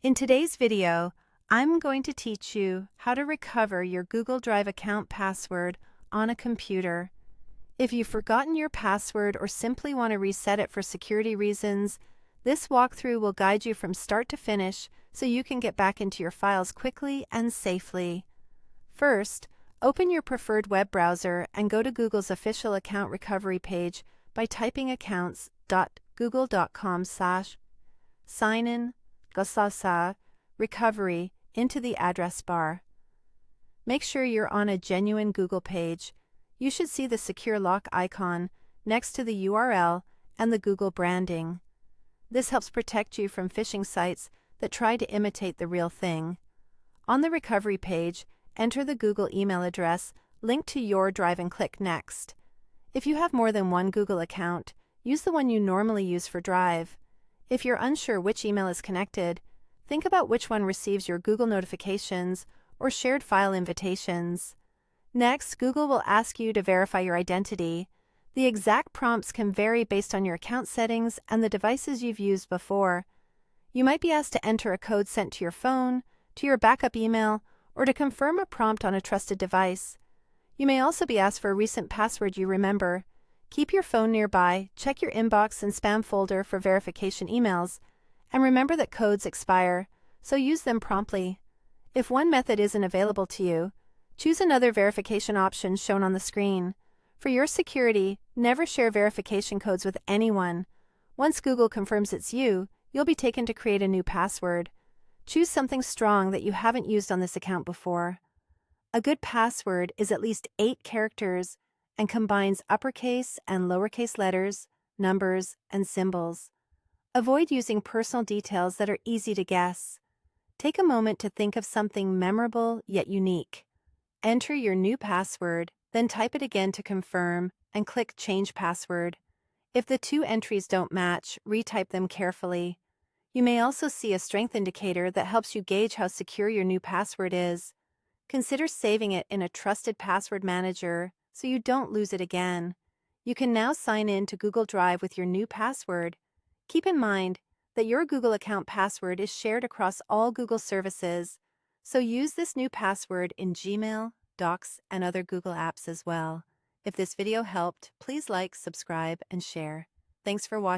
In today's video, I'm going to teach you how to recover your Google Drive account password on a computer. If you've forgotten your password or simply want to reset it for security reasons, this walkthrough will guide you from start to finish so you can get back into your files quickly and safely. First, open your preferred web browser and go to Google's official account recovery page by typing accounts.google.com/signin-recovery into the address bar. Make sure you're on a genuine Google page. You should see the secure lock icon next to the URL and the Google branding. This helps protect you from phishing sites that try to imitate the real thing. On the recovery page, enter the Google email address linked to your Drive and click Next. If you have more than one Google account, use the one you normally use for Drive. If you're unsure which email is connected, think about which one receives your Google notifications or shared file invitations. Next, Google will ask you to verify your identity. The exact prompts can vary based on your account settings and the devices you've used before. You might be asked to enter a code sent to your phone, to your backup email, or to confirm a prompt on a trusted device. You may also be asked for a recent password you remember. Keep your phone nearby, check your inbox and spam folder for verification emails, and remember that codes expire, so use them promptly. If one method isn't available to you, choose another verification option shown on the screen. For your security, never share verification codes with anyone. Once Google confirms it's you, you'll be taken to create a new password. Choose something strong that you haven't used on this account before. A good password is at least 8 characters and combines uppercase and lowercase letters, numbers, and symbols. Avoid using personal details that are easy to guess. Take a moment to think of something memorable yet unique. Enter your new password, then type it again to confirm, and click Change Password. If the 2 entries don't match, retype them carefully. You may also see a strength indicator that helps you gauge how secure your new password is. Consider saving it in a trusted password manager so you don't lose it again. You can now sign in to Google Drive with your new password. Keep in mind that your Google account password is shared across all Google services, so use this new password in Gmail, Docs, and other Google apps as well. If this video helped, please like, subscribe, and share. Thanks for watching.